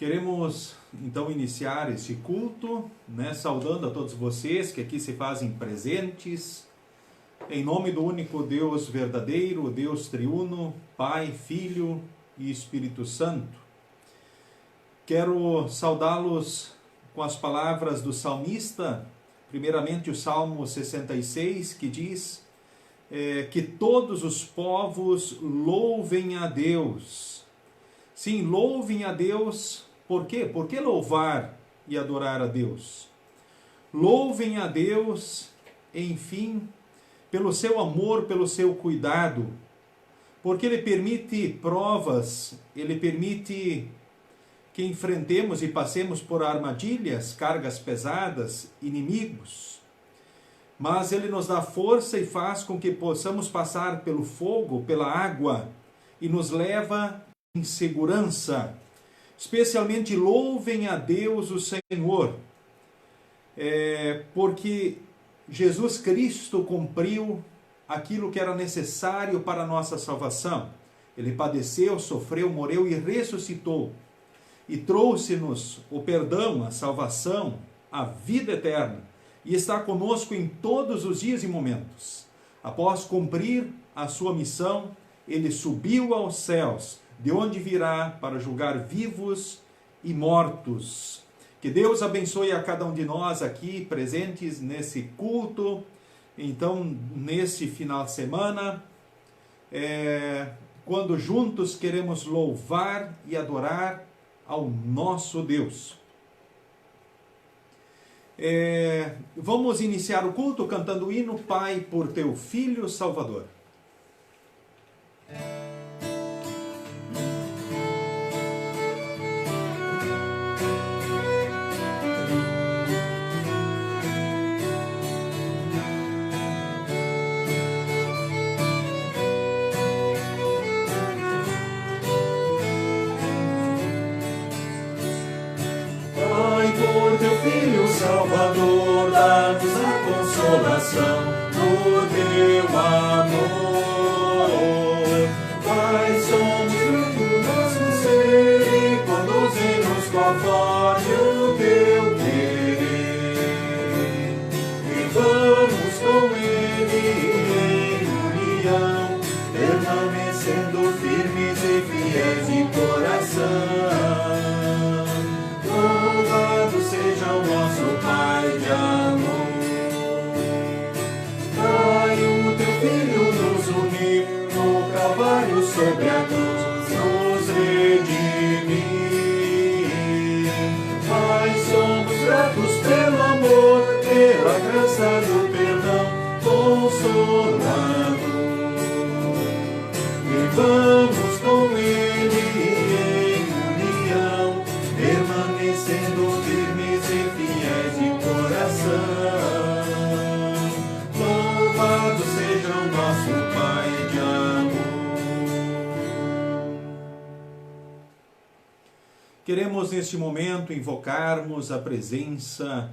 Queremos então iniciar este culto, saudando a todos vocês que aqui se fazem presentes, em nome do único Deus verdadeiro, Deus triuno, Pai, Filho e Espírito Santo. Quero saudá-los com as palavras do salmista, primeiramente o Salmo 66, que diz que todos os povos louvem a Deus. Sim, louvem a Deus. Por quê? Por que louvar e adorar a Deus? Louvem a Deus, enfim, pelo seu amor, pelo seu cuidado, porque Ele permite provas, Ele permite que enfrentemos e passemos por armadilhas, cargas pesadas, inimigos, mas Ele nos dá força e faz com que possamos passar pelo fogo, pela água, e nos leva em segurança. Especialmente louvem a Deus o Senhor, porque Jesus Cristo cumpriu aquilo que era necessário para a nossa salvação. Ele padeceu, sofreu, morreu e ressuscitou. E trouxe-nos o perdão, a salvação, a vida eterna. E está conosco em todos os dias e momentos. Após cumprir a sua missão, Ele subiu aos céus, de onde virá para julgar vivos e mortos. Que Deus abençoe a cada um de nós aqui presentes nesse culto. Então, nesse final de semana, quando juntos queremos louvar e adorar ao nosso Deus. Vamos iniciar o culto cantando o hino Pai, por teu Filho Salvador. Salvador, dá-nos a consolação do teu amor. Pai, somos do nosso ser e conduzimos conforme o teu querer. E vamos com Ele em união, permanecendo firmes e fiéis de coração. Seja o nosso Pai de amor. Pai, o teu Filho nos uniu no Calvário sobre a cruz, nos redimir. Pai, somos gratos pelo amor, pela graça do perdão consolador. E vamos com Ele em união, permanecendo firmes e fiéis de coração. Louvado seja o nosso Pai de amor. Queremos neste momento invocarmos a presença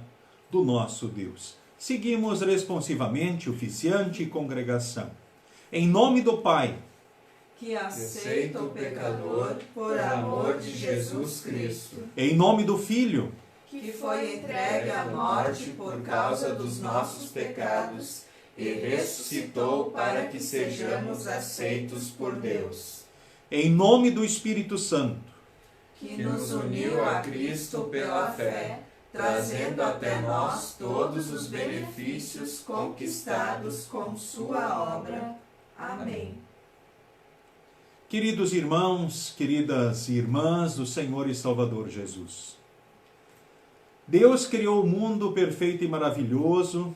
do nosso Deus. Seguimos responsivamente oficiante e congregação. Em nome do Pai, que aceita o pecador por amor de Jesus Cristo. Em nome do Filho, que foi entregue à morte por causa dos nossos pecados e ressuscitou para que sejamos aceitos por Deus. Em nome do Espírito Santo, que nos uniu a Cristo pela fé, trazendo até nós todos os benefícios conquistados com sua obra. Amém. Queridos irmãos, queridas irmãs do Senhor e Salvador Jesus, Deus criou o mundo perfeito e maravilhoso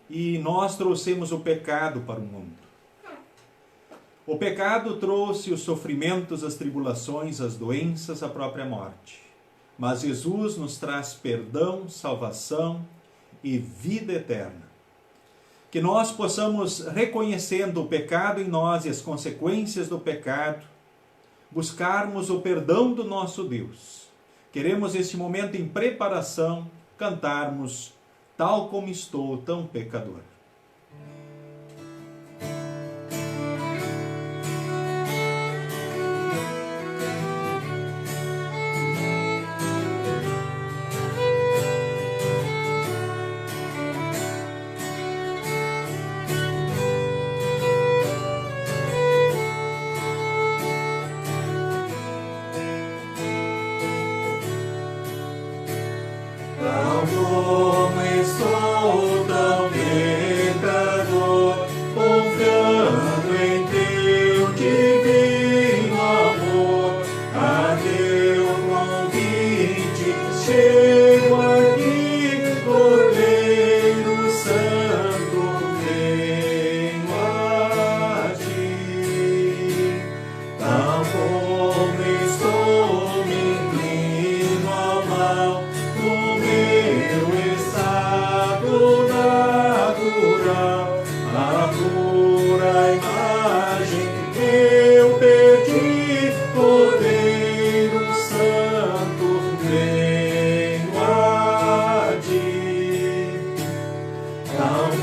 e nós trouxemos o pecado para o mundo. O pecado trouxe os sofrimentos, as tribulações, as doenças, a própria morte. Mas Jesus nos traz perdão, salvação e vida eterna. Que nós possamos, reconhecendo o pecado em nós e as consequências do pecado, buscarmos o perdão do nosso Deus. Queremos, neste momento, em preparação, cantarmos Tal como estou, tão pecador.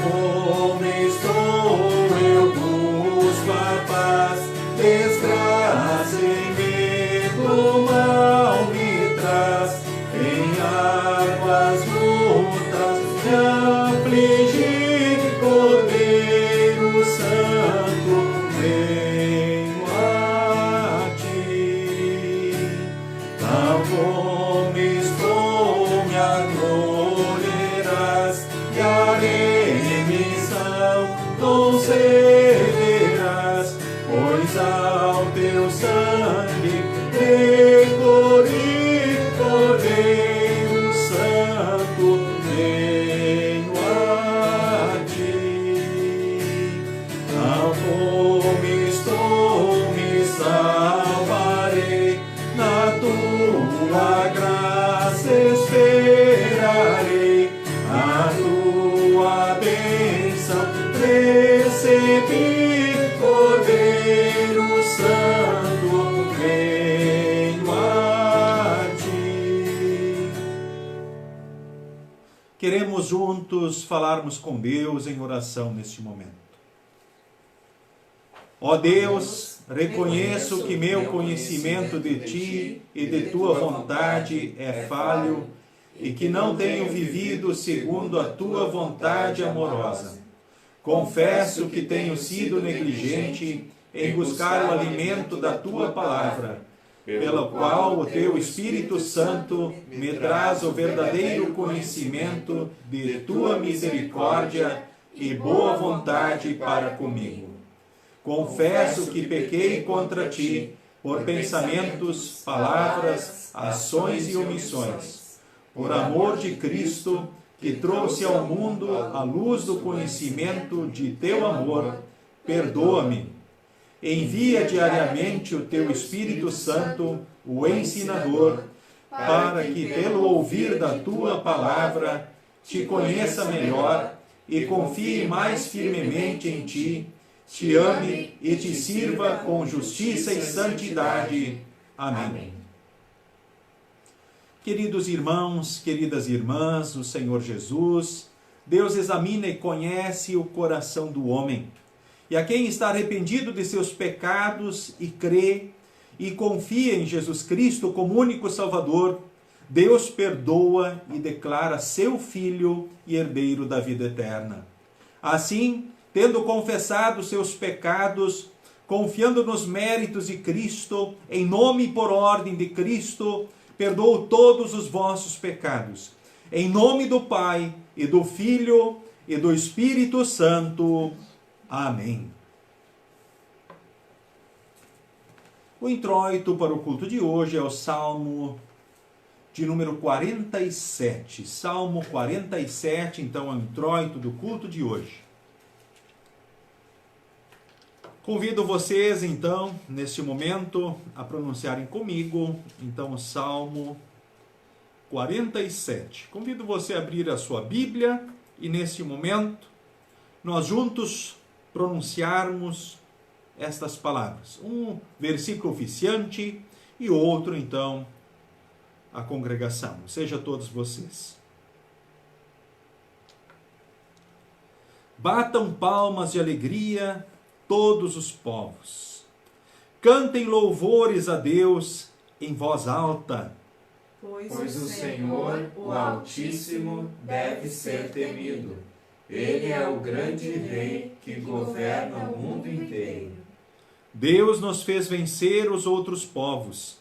como estou, eu busco a paz. Desgraça e medo mal me traz, em águas mudas me afligir, Cordeiro Santo, venho a ti. Tal como estou, me acolherás, e a remissão concederás, pois ao teu sangue recorri, Cordeiro Santo, venho a ti. Tal como estou, me salvarei, na tua graça esperarei, a tua bênção recebi, Cordeiro Santo, venho a ti. Queremos juntos falarmos com Deus em oração neste momento. Ó Deus, reconheço que meu conhecimento de Ti e de Tua vontade é falho e que não tenho vivido segundo a Tua vontade amorosa. Confesso que tenho sido negligente em buscar o alimento da Tua palavra, pela qual o Teu Espírito Santo me traz o verdadeiro conhecimento de Tua misericórdia e boa vontade para comigo. Confesso que pequei contra Ti por pensamentos, palavras, ações e omissões. Por amor de Cristo, que trouxe ao mundo a luz do conhecimento de Teu amor, perdoa-me. Envia diariamente o Teu Espírito Santo, o ensinador, para que, pelo ouvir da Tua palavra, Te conheça melhor e confie mais firmemente em Ti, Te ame e Te sirva com justiça e santidade. Amém. Queridos irmãos, queridas irmãs do Senhor Jesus, Deus examina e conhece o coração do homem. E a quem está arrependido de seus pecados e crê e confia em Jesus Cristo como único Salvador, Deus perdoa e declara seu Filho e herdeiro da vida eterna. Assim, tendo confessado seus pecados, confiando nos méritos de Cristo, em nome e por ordem de Cristo, perdoou todos os vossos pecados. Em nome do Pai, e do Filho, e do Espírito Santo. Amém. O introito para o culto de hoje é o Salmo de número 47. Salmo 47, então, é o introito do culto de hoje. Convido vocês, então, neste momento, a pronunciarem comigo, então, o Salmo 47. Convido você a abrir a sua Bíblia e, neste momento, nós juntos pronunciarmos estas palavras. Um versículo oficiante e outro, então, a congregação. Seja todos vocês. Batam palmas de alegria todos os povos. Cantem louvores a Deus em voz alta. Pois o Senhor, o Altíssimo, deve ser temido. Ele é o grande Rei que governa o mundo inteiro. Deus nos fez vencer os outros povos.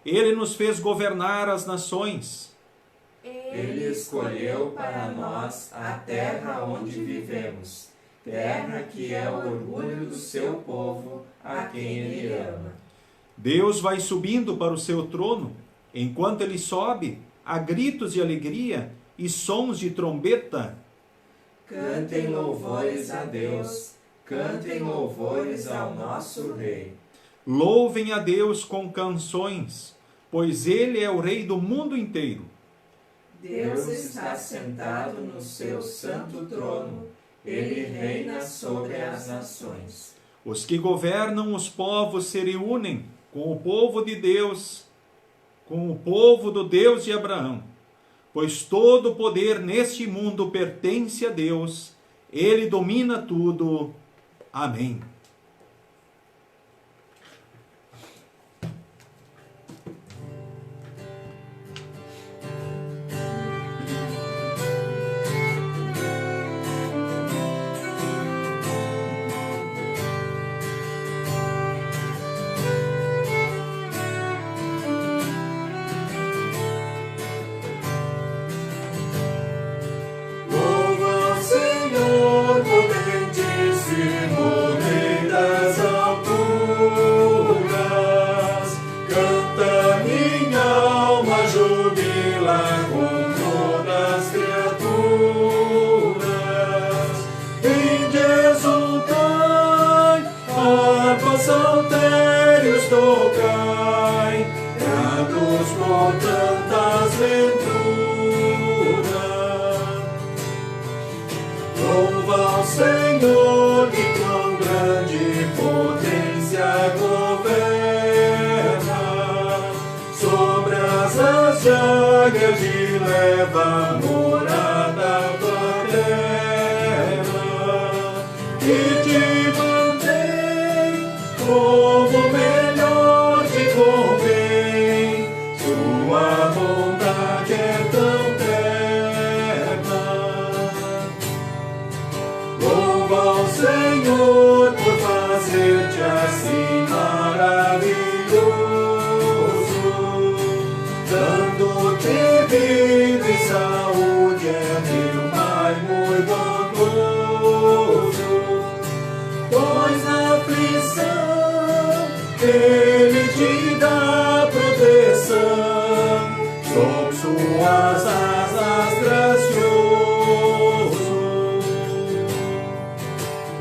Ele nos fez governar as nações. Ele escolheu para nós a terra onde vivemos, terra que é o orgulho do seu povo, a quem Ele ama. Deus vai subindo para o seu trono. Enquanto Ele sobe, há gritos de alegria e sons de trombeta. Cantem louvores a Deus, cantem louvores ao nosso Rei. Louvem a Deus com canções, pois Ele é o Rei do mundo inteiro. Deus está sentado no seu santo trono. Ele reina sobre as nações. Os que governam os povos se reúnem com o povo de Deus, com o povo do Deus de Abraão, pois todo o poder neste mundo pertence a Deus, Ele domina tudo. Amém. Senhor, que com grande potência governa, sobre as asas de águias te leva a morada tua terra, e te mantém como melhor te convém, sua bondade é tão terna. Louva ao Senhor por fazer-te assim maravilhoso, dando-te vida e saúde, é teu Pai muito bondoso. Pois na aflição Ele te dá proteção, sob suas asas gracioso.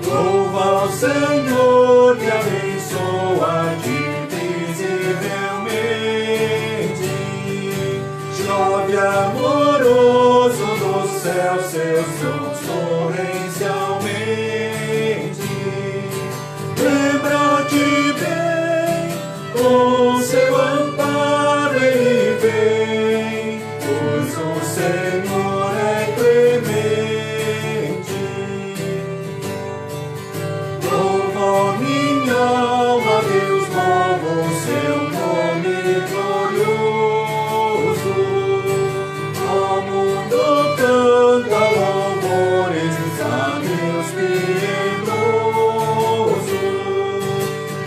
Louva ao Senhor que abençoa-te visivelmente, chove amoroso do céu seus dons torrencialmente. Lembra-te bem, com seu amparo ele vem, pois o Senhor é clemente. Louva minha alma, Deus, louva o seu nome glorioso. O mundo canta louvores a Deus piedoso.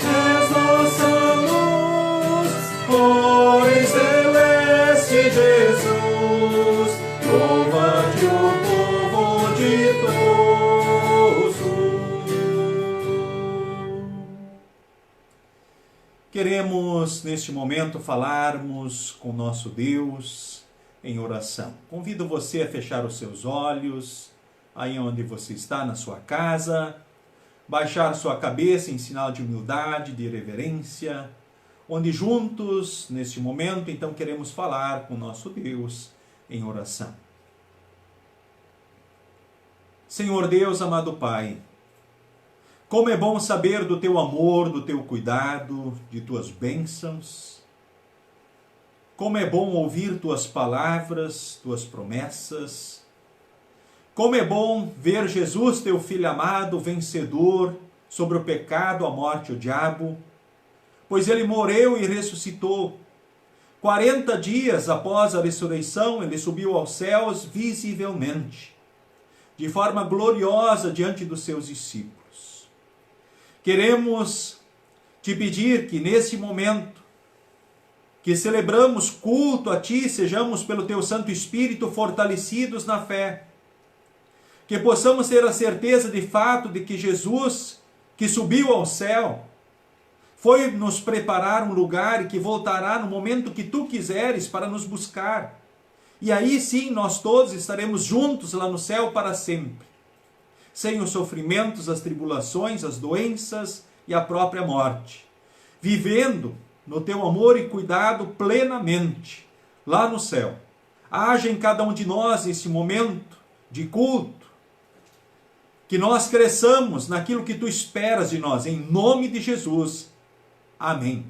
És nossa luz, ores celeste Jesus, louva-te o povo ditoso. Queremos, neste momento, falarmos com nosso Deus em oração. Convido você a fechar os seus olhos, aí onde você está, na sua casa, baixar sua cabeça em sinal de humildade, de reverência, onde juntos, neste momento, então, queremos falar com nosso Deus em oração. Senhor Deus, amado Pai, como é bom saber do teu amor, do teu cuidado, de tuas bênçãos. Como é bom ouvir tuas palavras, tuas promessas. Como é bom ver Jesus, teu Filho amado, vencedor sobre o pecado, a morte e o diabo, pois ele morreu e ressuscitou. 40 dias após a ressurreição, ele subiu aos céus visivelmente, de forma gloriosa diante dos seus discípulos. Queremos te pedir que nesse momento que celebramos culto a Ti, sejamos pelo Teu Santo Espírito fortalecidos na fé, que possamos ter a certeza de fato de que Jesus, que subiu ao céu, foi nos preparar um lugar e que voltará no momento que Tu quiseres para nos buscar. E aí sim nós todos estaremos juntos lá no céu para sempre, sem os sofrimentos, as tribulações, as doenças e a própria morte, vivendo no Teu amor e cuidado plenamente, lá no céu. Haja em cada um de nós esse momento de culto, que nós cresçamos naquilo que Tu esperas de nós, em nome de Jesus. Amém.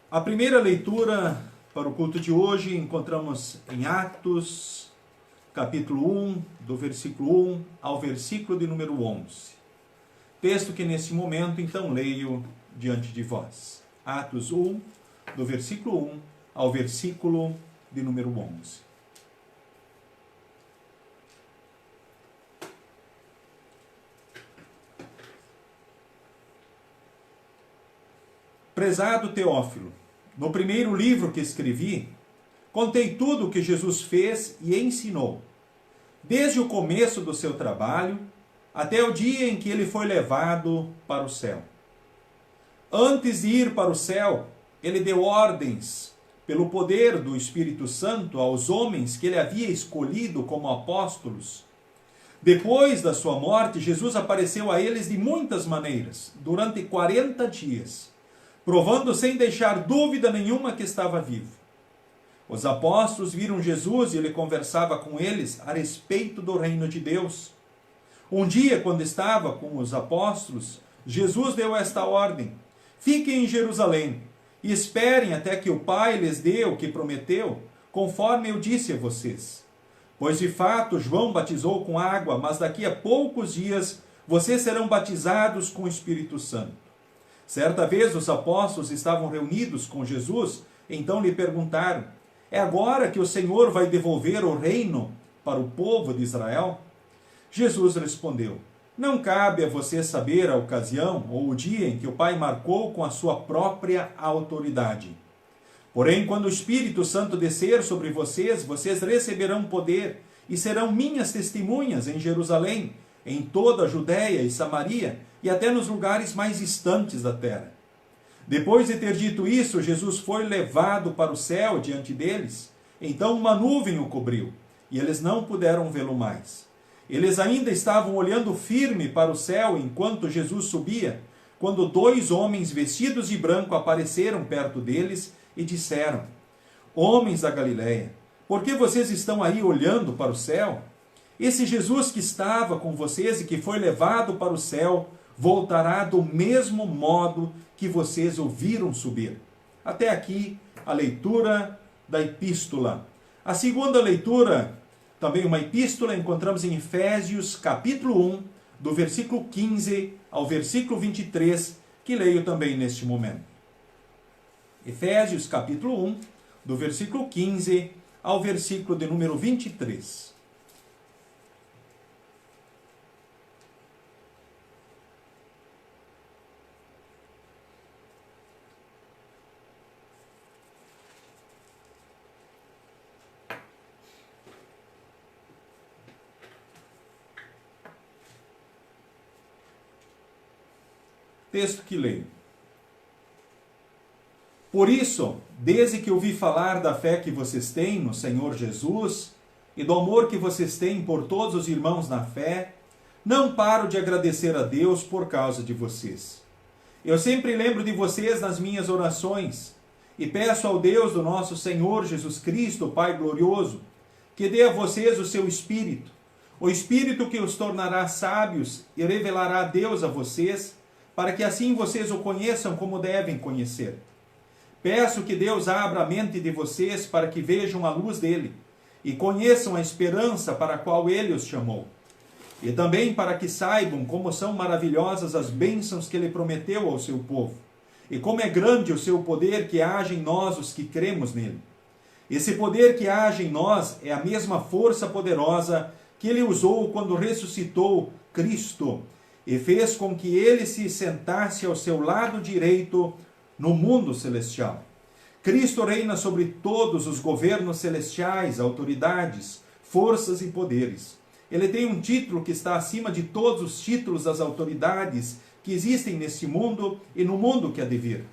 A primeira leitura para o culto de hoje encontramos em Atos, capítulo 1, do versículo 1 ao versículo de número 11. Texto que nesse momento, então, leio diante de vós. Atos 1, do versículo 1 ao versículo de número 11. Prezado Teófilo, no primeiro livro que escrevi, contei tudo o que Jesus fez e ensinou, desde o começo do seu trabalho até o dia em que ele foi levado para o céu. Antes de ir para o céu, ele deu ordens, pelo poder do Espírito Santo, aos homens que ele havia escolhido como apóstolos. Depois da sua morte, Jesus apareceu a eles de muitas maneiras, durante 40 dias, provando sem deixar dúvida nenhuma que estava vivo. Os apóstolos viram Jesus e ele conversava com eles a respeito do reino de Deus. Um dia, quando estava com os apóstolos, Jesus deu esta ordem: fiquem em Jerusalém e esperem até que o Pai lhes dê o que prometeu, conforme eu disse a vocês. Pois de fato João batizou com água, mas daqui a poucos dias vocês serão batizados com o Espírito Santo. Certa vez os apóstolos estavam reunidos com Jesus, então lhe perguntaram: é agora que o Senhor vai devolver o reino para o povo de Israel? Jesus respondeu: não cabe a você saber a ocasião ou o dia em que o Pai marcou com a sua própria autoridade. Porém, quando o Espírito Santo descer sobre vocês, vocês receberão poder e serão minhas testemunhas em Jerusalém, em toda a Judéia e Samaria e até nos lugares mais distantes da terra. Depois de ter dito isso, Jesus foi levado para o céu diante deles. Então uma nuvem o cobriu e eles não puderam vê-lo mais. Eles ainda estavam olhando firme para o céu enquanto Jesus subia, quando 2 homens vestidos de branco apareceram perto deles e disseram: homens da Galileia, por que vocês estão aí olhando para o céu? Esse Jesus que estava com vocês e que foi levado para o céu, voltará do mesmo modo que vocês o viram subir. Até aqui a leitura da epístola. A segunda leitura, também uma epístola, encontramos em Efésios capítulo 1, do versículo 15 ao versículo 23, que leio também neste momento. Efésios capítulo 1, do versículo 15 ao versículo de número 23. Texto que leio. Por isso, desde que ouvi falar da fé que vocês têm no Senhor Jesus e do amor que vocês têm por todos os irmãos na fé, não paro de agradecer a Deus por causa de vocês. Eu sempre lembro de vocês nas minhas orações e peço ao Deus do nosso Senhor Jesus Cristo, Pai glorioso, que dê a vocês o seu Espírito, o Espírito que os tornará sábios e revelará Deus a vocês, para que assim vocês o conheçam como devem conhecer. Peço que Deus abra a mente de vocês para que vejam a luz dele e conheçam a esperança para a qual ele os chamou. E também para que saibam como são maravilhosas as bênçãos que ele prometeu ao seu povo e como é grande o seu poder que age em nós os que cremos nele. Esse poder que age em nós é a mesma força poderosa que ele usou quando ressuscitou Cristo e fez com que ele se sentasse ao seu lado direito no mundo celestial. Cristo reina sobre todos os governos celestiais, autoridades, forças e poderes. Ele tem um título que está acima de todos os títulos das autoridades que existem neste mundo e no mundo que há de vir.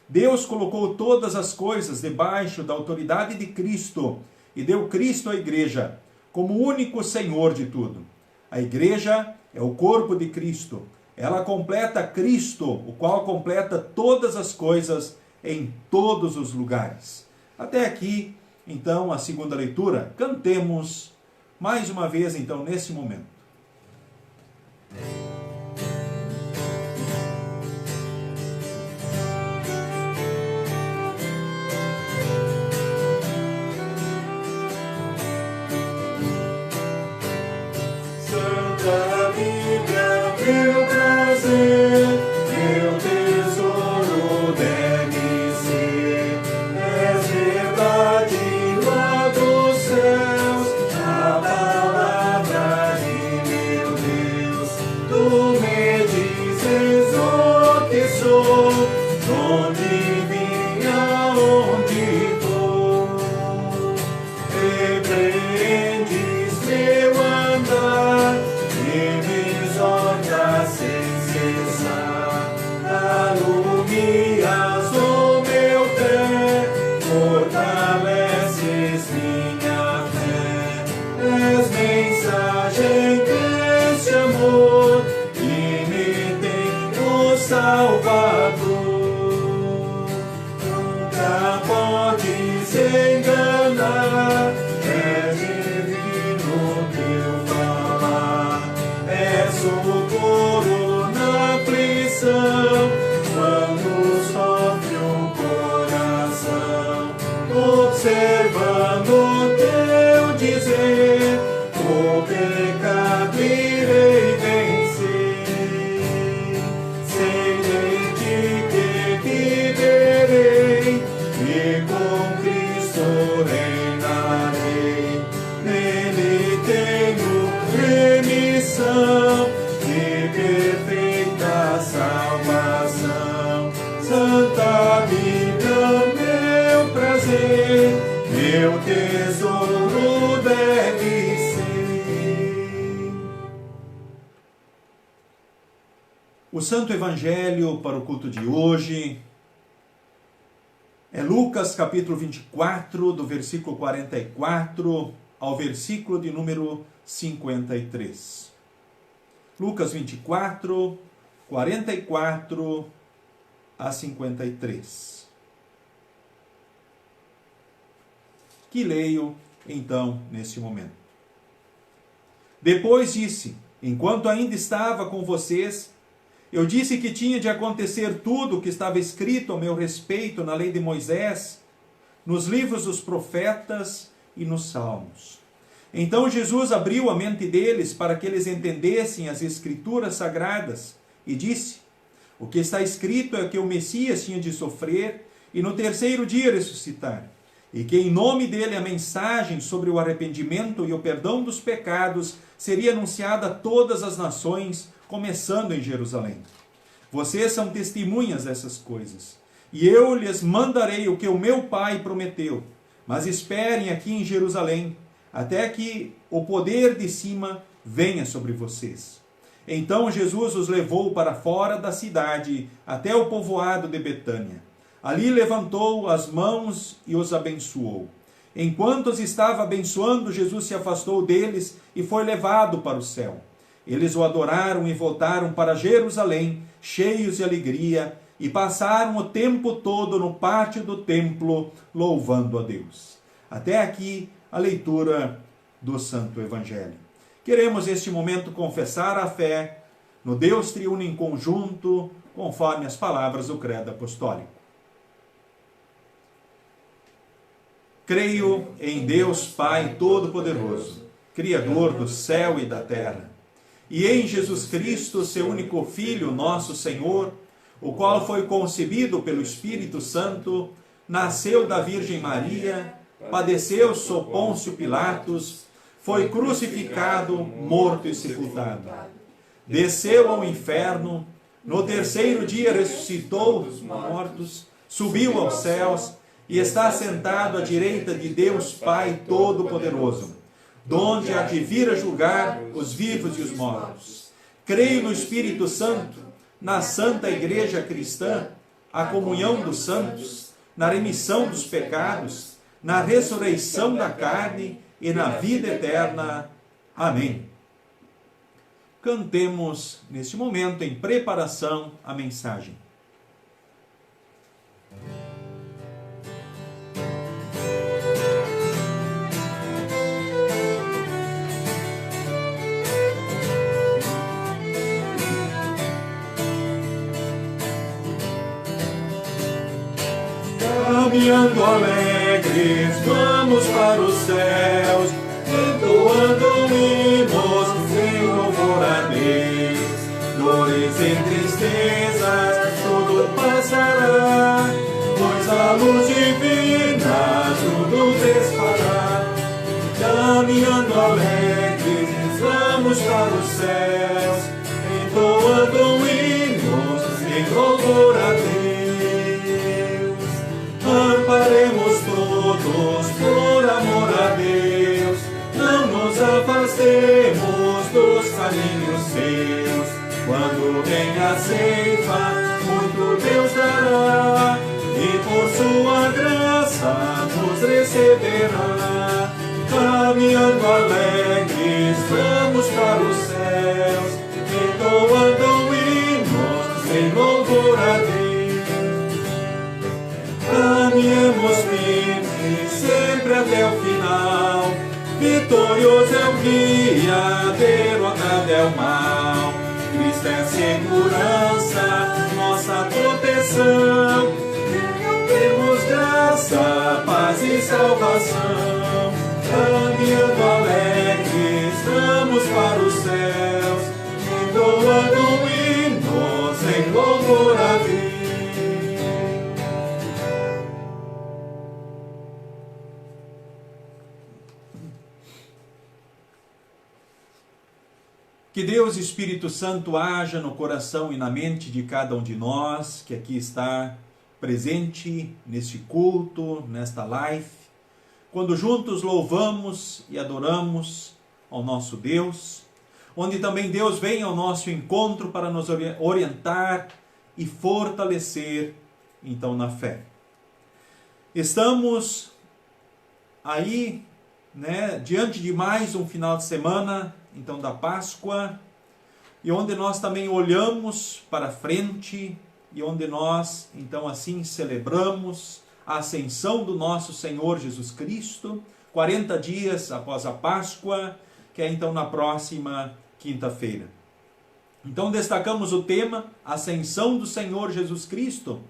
Deus colocou todas as coisas debaixo da autoridade de Cristo e deu Cristo à igreja como único Senhor de tudo. A igreja é o corpo de Cristo. Ela completa Cristo, o qual completa todas as coisas em todos os lugares. Até aqui, então, a segunda leitura. Cantemos mais uma vez, então, nesse momento. Santo Evangelho para o culto de hoje é Lucas capítulo 24, do versículo 44 ao versículo de número 53. Lucas 24, 44 a 53. Que leio, então, neste momento. Depois disse: enquanto ainda estava com vocês, eu disse que tinha de acontecer tudo o que estava escrito a meu respeito na lei de Moisés, nos livros dos profetas e nos salmos. Então Jesus abriu a mente deles para que eles entendessem as escrituras sagradas e disse: o que está escrito é que o Messias tinha de sofrer e no terceiro dia ressuscitar, e que em nome dele a mensagem sobre o arrependimento e o perdão dos pecados seria anunciada a todas as nações, começando em Jerusalém. Vocês são testemunhas dessas coisas, e eu lhes mandarei o que o meu Pai prometeu, mas esperem aqui em Jerusalém, até que o poder de cima venha sobre vocês. Então Jesus os levou para fora da cidade, até o povoado de Betânia. Ali levantou as mãos e os abençoou. Enquanto os estava abençoando, Jesus se afastou deles e foi levado para o céu. Eles o adoraram e voltaram para Jerusalém, cheios de alegria, e passaram o tempo todo no pátio do templo, louvando a Deus. Até aqui a leitura do Santo Evangelho. Queremos neste momento confessar a fé no Deus triuno em conjunto, conforme as palavras do Credo Apostólico. Creio em Deus Pai Todo-Poderoso, Criador do céu e da terra, e em Jesus Cristo, seu único Filho, nosso Senhor, o qual foi concebido pelo Espírito Santo, nasceu da Virgem Maria, padeceu sob Pôncio Pilatos, foi crucificado, morto e sepultado. Desceu ao inferno, no terceiro dia ressuscitou dos mortos, subiu aos céus e está sentado à direita de Deus Pai Todo-Poderoso, donde há de vir a julgar os vivos e os mortos. Creio no Espírito Santo, na Santa Igreja Cristã, a comunhão dos santos, na remissão dos pecados, na ressurreição da carne e na vida eterna. Amém. Cantemos neste momento em preparação à mensagem. Caminhando alegres, vamos para os céus, entoando hinos em louvor a Deus. Dores e tristezas, tudo passará, pois a luz divina tudo desfará. Caminhando alegres, vamos para os céus, entoando hinos em louvor a Deus. Amparemos todos por amor a Deus, não nos afastemos dos caminhos seus. Quando vem a ceifa, muito Deus dará, e por sua graça nos receberá. Caminhando alegres, vamos para os céus, entoando hinos em louvor a Deus. Caminhemos firmes, sempre até o final. Vitorioso é o guia, derrotado é o mal. Cristo é segurança, nossa proteção. Temos graça, paz e salvação. Caminhando alegres, vamos para os céus, entoando hinos em louvor a Deus. Que Deus, Espírito Santo, haja no coração e na mente de cada um de nós que aqui está presente neste culto, nesta live, quando juntos louvamos e adoramos ao nosso Deus, onde também Deus vem ao nosso encontro para nos orientar e fortalecer, então, na fé. Estamos aí, diante de mais um final de semana, então, da Páscoa, e onde nós também olhamos para frente, e onde nós, então, assim, celebramos a ascensão do nosso Senhor Jesus Cristo, 40 dias após a Páscoa, que é, então, na próxima quinta-feira. Então, destacamos o tema, Ascensão do Senhor Jesus Cristo,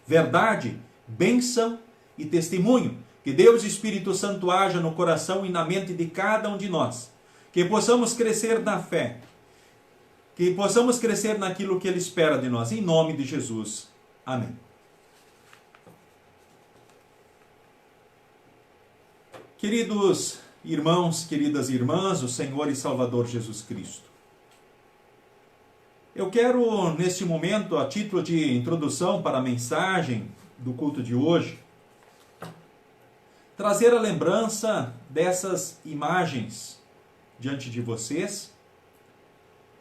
verdade, bênção e testemunho. Que Deus Espírito Santo haja no coração e na mente de cada um de nós. Que possamos crescer na fé. Que possamos crescer naquilo que Ele espera de nós. Em nome de Jesus. Amém. Queridos irmãos, queridas irmãs, o Senhor e Salvador Jesus Cristo. Eu quero, neste momento, a título de introdução para a mensagem do culto de hoje, trazer a lembrança dessas imagens diante de vocês.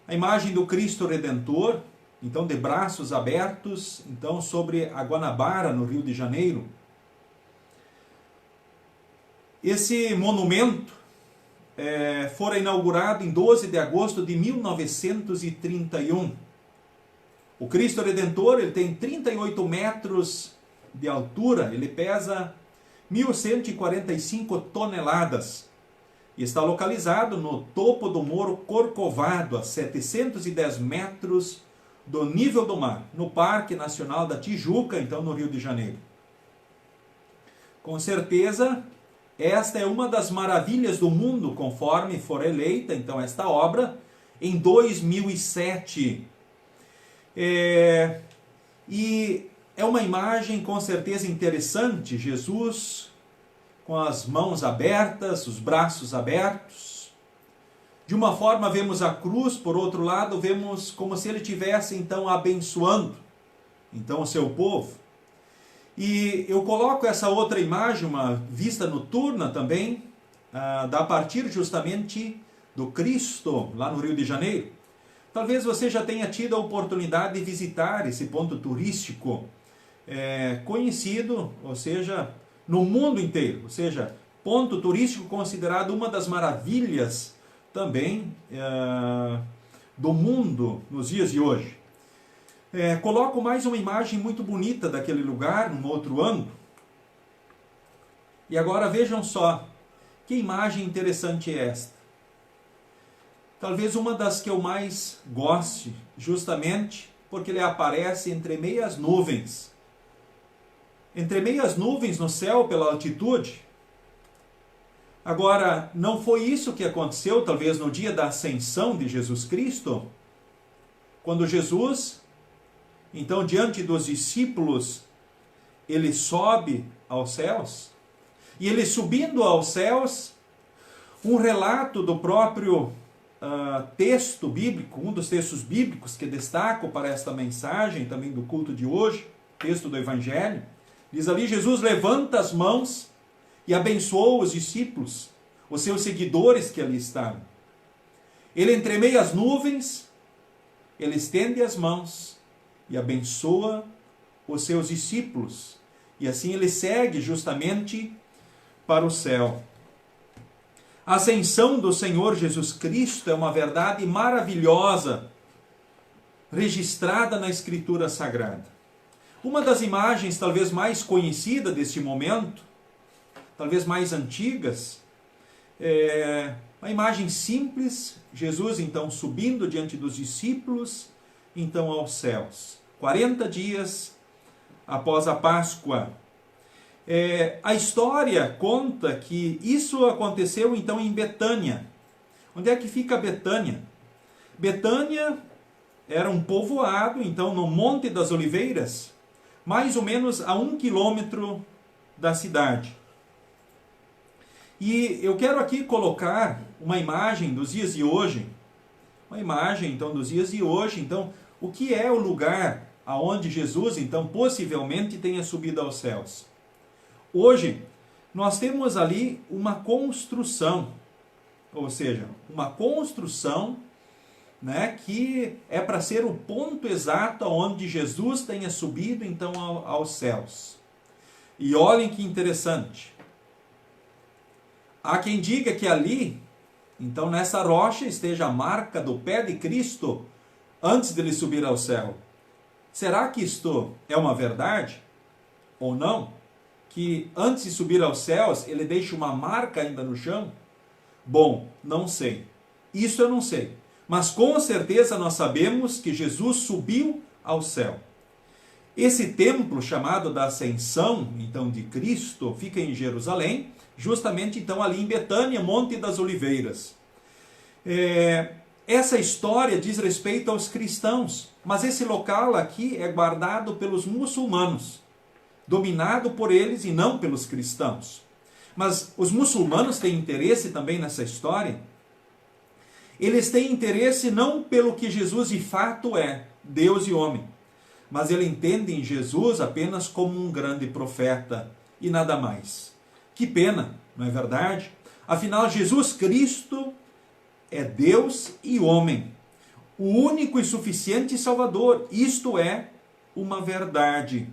A imagem do Cristo Redentor, então de braços abertos, então sobre a Guanabara, no Rio de Janeiro. Esse monumento fora inaugurado em 12 de agosto de 1931. O Cristo Redentor ele tem 38 metros de altura, ele pesa 1.145 toneladas e está localizado no topo do Morro Corcovado, a 710 metros do nível do mar, no Parque Nacional da Tijuca, então no Rio de Janeiro. Com certeza, esta é uma das maravilhas do mundo, conforme for eleita, então, esta obra, em 2007. E é uma imagem, com certeza, interessante. Jesus com as mãos abertas, os braços abertos. De uma forma, vemos a cruz, por outro lado, vemos como se ele estivesse, então, abençoando, então, o seu povo. E eu coloco essa outra imagem, uma vista noturna também, a partir justamente do Cristo, lá no Rio de Janeiro. Talvez você já tenha tido a oportunidade de visitar esse ponto turístico conhecido, ou seja, no mundo inteiro. Ou seja, ponto turístico considerado uma das maravilhas também do mundo nos dias de hoje. Coloco mais uma imagem muito bonita daquele lugar, num outro ângulo. E agora vejam só, que imagem interessante é esta. Talvez uma das que eu mais goste, justamente porque ele aparece entre meias nuvens. Entre meias nuvens no céu pela altitude. Agora, não foi isso que aconteceu, talvez no dia da ascensão de Jesus Cristo? Quando Jesus, então, diante dos discípulos, ele sobe aos céus. E ele subindo aos céus, um relato do próprio texto bíblico, um dos textos bíblicos que destaco para esta mensagem, também do culto de hoje, texto do Evangelho, diz ali, Jesus levanta as mãos e abençoou os discípulos, os seus seguidores que ali estavam. Ele entremeia as nuvens, ele estende as mãos e abençoa os seus discípulos. E assim ele segue justamente para o céu. A ascensão do Senhor Jesus Cristo é uma verdade maravilhosa, registrada na Escritura Sagrada. Uma das imagens talvez mais conhecidas deste momento, talvez mais antigas, é uma imagem simples, Jesus então subindo diante dos discípulos, então aos céus. 40 dias após a Páscoa. A história conta que isso aconteceu então em Betânia. Onde é que fica Betânia? Betânia era um povoado, então no Monte das Oliveiras, mais ou menos a 1 quilômetro da cidade. E eu quero aqui colocar uma imagem dos dias de hoje. Uma imagem então dos dias de hoje. Então, o que é o lugar aonde Jesus então possivelmente tenha subido aos céus? Hoje, nós temos ali uma construção, ou seja, uma construção né, que é para ser o ponto exato onde Jesus tenha subido então aos céus. E olhem que interessante. Há quem diga que ali, então nessa rocha, esteja a marca do pé de Cristo antes dele subir ao céu. Será que isto é uma verdade ou não? Que antes de subir aos céus, ele deixa uma marca ainda no chão? Bom, não sei. Isso eu não sei. Mas com certeza nós sabemos que Jesus subiu ao céu. Esse templo chamado da Ascensão, então, de Cristo, fica em Jerusalém, justamente então ali em Betânia, Monte das Oliveiras. Essa história diz respeito aos cristãos, mas esse local aqui é guardado pelos muçulmanos, dominado por eles e não pelos cristãos. Mas os muçulmanos têm interesse também nessa história. Eles têm interesse não pelo que Jesus de fato é, Deus e homem, mas eles entendem Jesus apenas como um grande profeta e nada mais. Que pena, não é verdade? Afinal, Jesus Cristo é Deus e homem, o único e suficiente Salvador. Isto é uma verdade.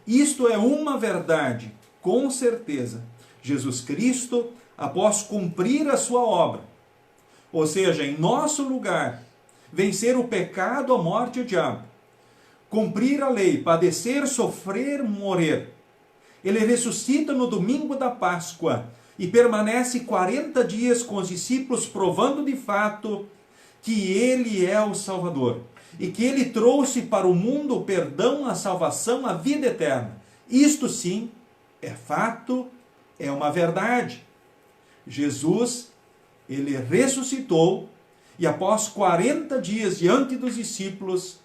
Isto é uma verdade, com certeza. Jesus Cristo, após cumprir a sua obra, ou seja, em nosso lugar, vencer o pecado, a morte e o diabo, cumprir a lei, padecer, sofrer, morrer, ele ressuscita no domingo da Páscoa e permanece 40 dias com os discípulos, provando de fato que ele é o Salvador e que ele trouxe para o mundo o perdão, a salvação, a vida eterna. Isto sim é fato, é uma verdade. Jesus, ele ressuscitou e após 40 dias diante dos discípulos,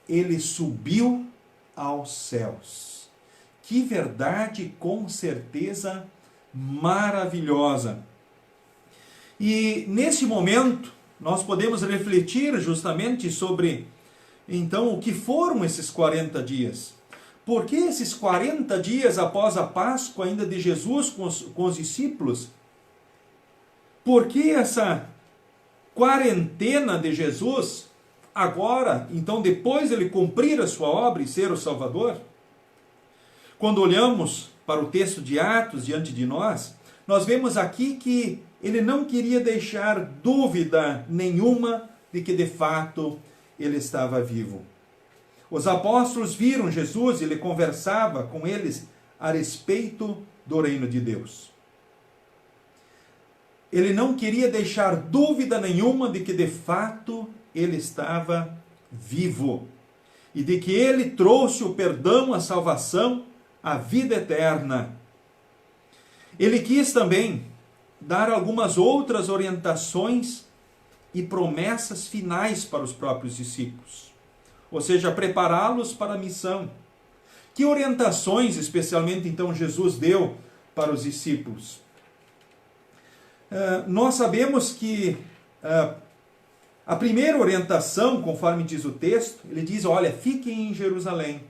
ele subiu aos céus. Que verdade, com certeza, maravilhosa. E nesse momento, nós podemos refletir justamente sobre, então, o que foram esses 40 dias. Por que esses 40 dias após a Páscoa ainda de Jesus com os discípulos? Por que essa quarentena de Jesus, agora, então, depois de ele cumprir a sua obra e ser o Salvador? Quando olhamos para o texto de Atos diante de nós, nós vemos aqui que ele não queria deixar dúvida nenhuma de que de fato ele estava vivo. Os apóstolos viram Jesus e ele conversava com eles a respeito do reino de Deus. Ele não queria deixar dúvida nenhuma de que de fato ele estava vivo e de que ele trouxe o perdão, a salvação, a vida eterna. Ele quis também dar algumas outras orientações e promessas finais para os próprios discípulos, ou seja, prepará-los para a missão. Que orientações, especialmente, então, Jesus deu para os discípulos? Nós sabemos que a primeira orientação, conforme diz o texto, ele diz, olha, fiquem em Jerusalém.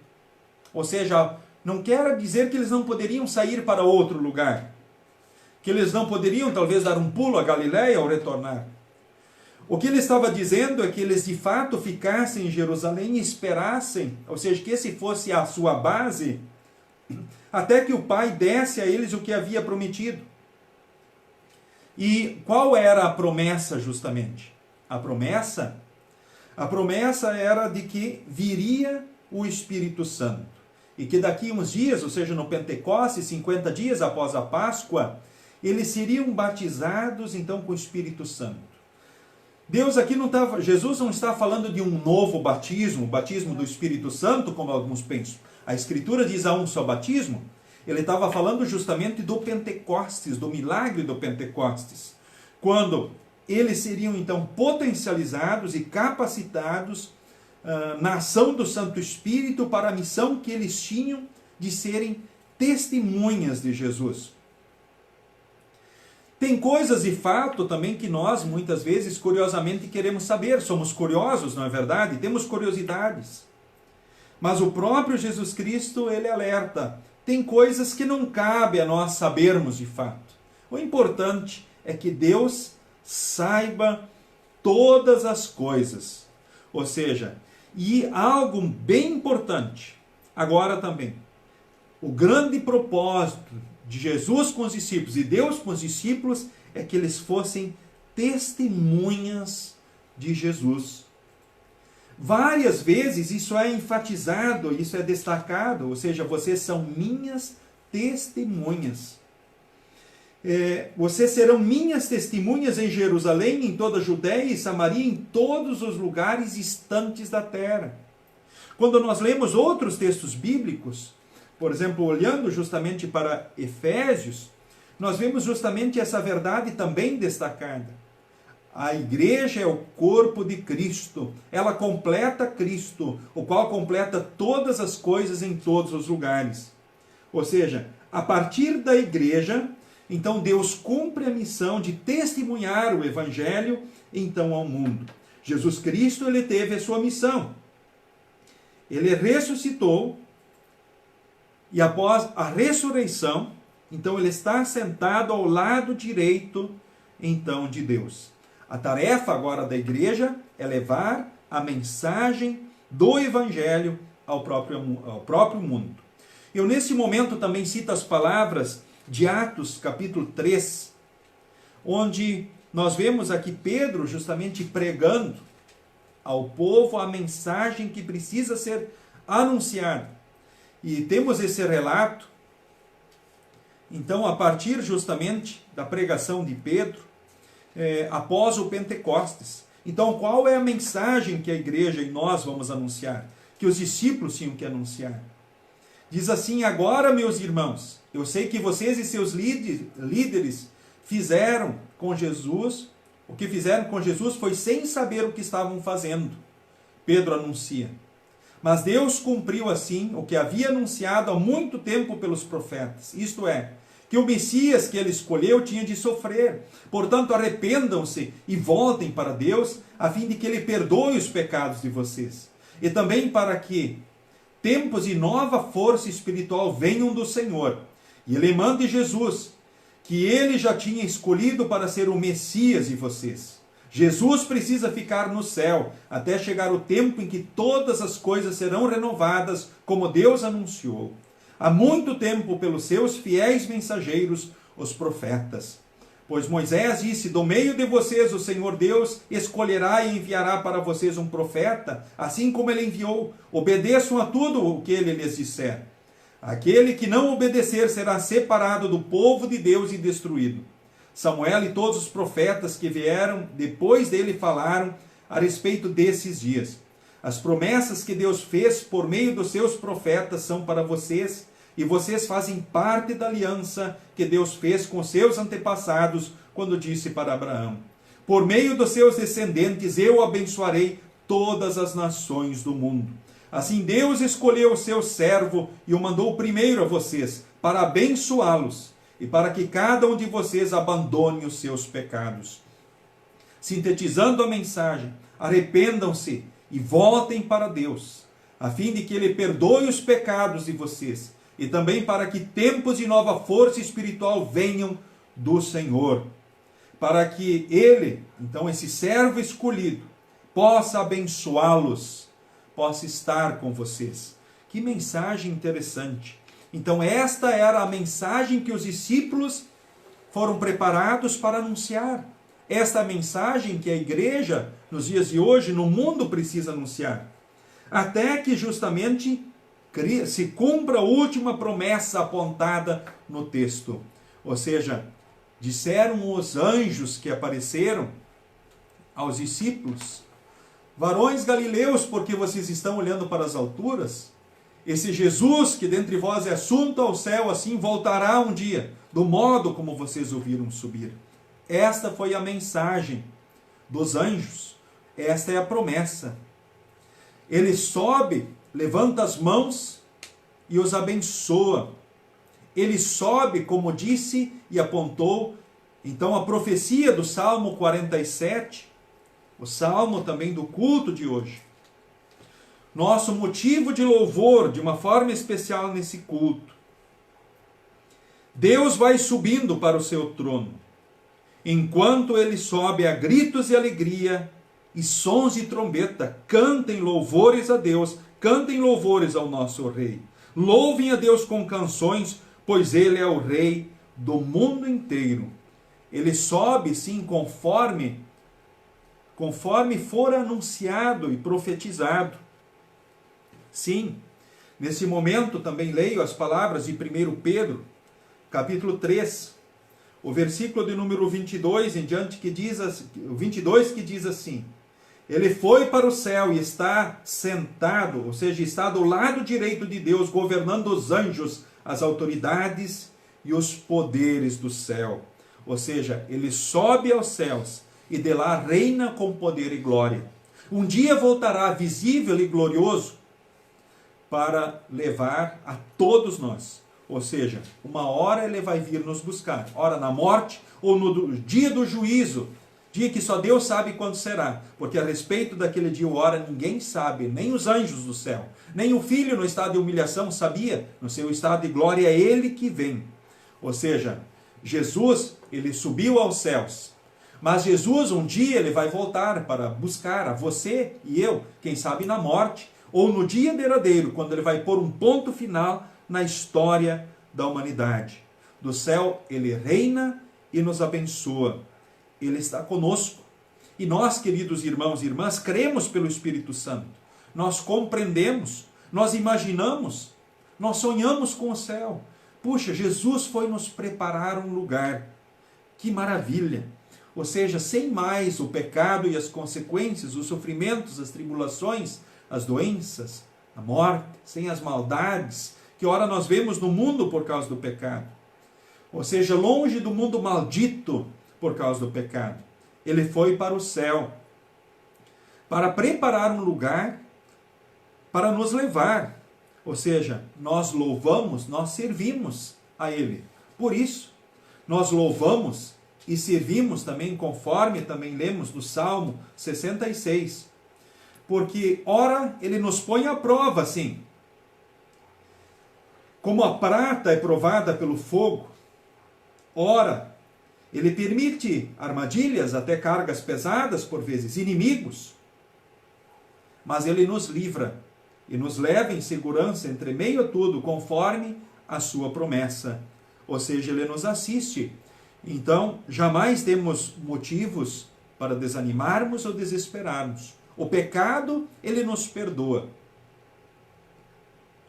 Ou seja, não quer dizer que eles não poderiam sair para outro lugar, que eles não poderiam talvez dar um pulo a Galiléia ao retornar. O que ele estava dizendo é que eles de fato ficassem em Jerusalém e esperassem, ou seja, que esse fosse a sua base, até que o Pai desse a eles o que havia prometido. E qual era a promessa justamente? A promessa era de que viria o Espírito Santo. E que daqui uns dias, ou seja, no Pentecostes, 50 dias após a Páscoa, eles seriam batizados então com o Espírito Santo. Jesus não está falando de um novo batismo, o batismo do Espírito Santo, como alguns pensam. A Escritura diz há um só batismo. Ele estava falando justamente do Pentecostes, do milagre do Pentecostes, quando eles seriam então potencializados e capacitados na ação do Santo Espírito para a missão que eles tinham de serem testemunhas de Jesus. Tem coisas e fato também que nós, muitas vezes, curiosamente queremos saber. Somos curiosos, não é verdade? Temos curiosidades. Mas o próprio Jesus Cristo, ele alerta. Tem coisas que não cabe a nós sabermos de fato. O importante é que Deus saiba todas as coisas. Ou seja, e algo bem importante, agora também, o grande propósito de Jesus com os discípulos e Deus com os discípulos é que eles fossem testemunhas de Jesus. Várias vezes isso é enfatizado, isso é destacado, ou seja, vocês são minhas testemunhas. Vocês serão minhas testemunhas em Jerusalém, em toda a Judéia e Samaria, em todos os lugares distantes da terra. Quando nós lemos outros textos bíblicos, por exemplo, olhando justamente para Efésios, nós vemos justamente essa verdade também destacada. A igreja é o corpo de Cristo, ela completa Cristo, o qual completa todas as coisas em todos os lugares. Ou seja, a partir da igreja, então Deus cumpre a missão de testemunhar o Evangelho então ao mundo. Jesus Cristo, ele teve a sua missão. Ele ressuscitou e após a ressurreição, então ele está sentado ao lado direito então de Deus. A tarefa agora da igreja é levar a mensagem do Evangelho ao próprio mundo. Eu nesse momento também cito as palavras de Atos capítulo 3, onde nós vemos aqui Pedro justamente pregando ao povo a mensagem que precisa ser anunciada. E temos esse relato, então, a partir justamente da pregação de Pedro, após o Pentecostes. Então, qual é a mensagem que a igreja e nós vamos anunciar? Que os discípulos tinham que anunciar. Diz assim: agora, meus irmãos, eu sei que vocês e seus líderes fizeram com Jesus, o que fizeram com Jesus foi sem saber o que estavam fazendo. Pedro anuncia. Mas Deus cumpriu assim o que havia anunciado há muito tempo pelos profetas. Isto é, que o Messias que ele escolheu tinha de sofrer. Portanto, arrependam-se e voltem para Deus, a fim de que ele perdoe os pecados de vocês. E também para que tempos e nova força espiritual venham do Senhor. E ele mande Jesus, que ele já tinha escolhido para ser o Messias de vocês. Jesus precisa ficar no céu, até chegar o tempo em que todas as coisas serão renovadas, como Deus anunciou há muito tempo pelos seus fiéis mensageiros, os profetas. Pois Moisés disse: do meio de vocês o Senhor Deus escolherá e enviará para vocês um profeta, assim como ele enviou. Obedeçam a tudo o que ele lhes disser. Aquele que não obedecer será separado do povo de Deus e destruído. Samuel e todos os profetas que vieram depois dele falaram a respeito desses dias. As promessas que Deus fez por meio dos seus profetas são para vocês, e vocês fazem parte da aliança que Deus fez com seus antepassados, quando disse para Abraão: por meio dos seus descendentes eu abençoarei todas as nações do mundo. Assim Deus escolheu o seu servo e o mandou primeiro a vocês, para abençoá-los, e para que cada um de vocês abandone os seus pecados. Sintetizando a mensagem, arrependam-se e voltem para Deus, a fim de que ele perdoe os pecados de vocês, e também para que tempos de nova força espiritual venham do Senhor, para que ele, então esse servo escolhido, possa abençoá-los, possa estar com vocês. Que mensagem interessante! Então esta era a mensagem que os discípulos foram preparados para anunciar. Esta mensagem que a igreja, nos dias de hoje, no mundo, precisa anunciar. Até que justamente se cumpra a última promessa apontada no texto. Ou seja, disseram os anjos que apareceram aos discípulos: varões galileus, porque vocês estão olhando para as alturas? Esse Jesus que dentre vós é assunto ao céu, assim voltará um dia, do modo como vocês o viram subir. Esta foi a mensagem dos anjos. Esta é a promessa. Ele sobe, levanta as mãos e os abençoa. Ele sobe, como disse e apontou, então, a profecia do Salmo 47, o salmo também do culto de hoje. Nosso motivo de louvor, de uma forma especial nesse culto. Deus vai subindo para o seu trono. Enquanto ele sobe a gritos de alegria e sons de trombeta, cantem louvores a Deus, cantem louvores ao nosso Rei. Louvem a Deus com canções, pois Ele é o Rei do mundo inteiro. Ele sobe, sim, conforme for anunciado e profetizado. Sim, nesse momento também leio as palavras de 1 Pedro, capítulo 3, o versículo de número 22 em diante, que diz assim: Ele foi para o céu e está sentado, ou seja, está do lado direito de Deus, governando os anjos, as autoridades e os poderes do céu. Ou seja, ele sobe aos céus e de lá reina com poder e glória. Um dia voltará visível e glorioso para levar a todos nós. Ou seja, uma hora ele vai vir nos buscar, ora na morte ou no dia do juízo, dia que só Deus sabe quando será, porque a respeito daquele dia ou hora ninguém sabe, nem os anjos do céu, nem o Filho no estado de humilhação sabia, no seu estado de glória é ele que vem. Ou seja, Jesus, ele subiu aos céus, mas Jesus um dia ele vai voltar para buscar a você e eu, quem sabe na morte, ou no dia derradeiro, quando ele vai pôr um ponto final na história da humanidade. Do céu ele reina e nos abençoa. Ele está conosco. E nós, queridos irmãos e irmãs, cremos pelo Espírito Santo. Nós compreendemos, nós imaginamos, nós sonhamos com o céu. Puxa, Jesus foi nos preparar um lugar. Que maravilha! Ou seja, sem mais o pecado e as consequências, os sofrimentos, as tribulações, as doenças, a morte, sem as maldades que ora nós vemos no mundo por causa do pecado. Ou seja, longe do mundo maldito por causa do pecado. Ele foi para o céu para preparar um lugar para nos levar. Ou seja, nós louvamos, nós servimos a Ele. Por isso, nós louvamos e servimos também, conforme também lemos no Salmo 66. Porque, ora, Ele nos põe à prova, sim. Como a prata é provada pelo fogo, ora, Ele permite armadilhas, até cargas pesadas, por vezes, inimigos. Mas Ele nos livra e nos leva em segurança entre meio a tudo, conforme a sua promessa. Ou seja, Ele nos assiste. Então, jamais temos motivos para desanimarmos ou desesperarmos. O pecado, Ele nos perdoa.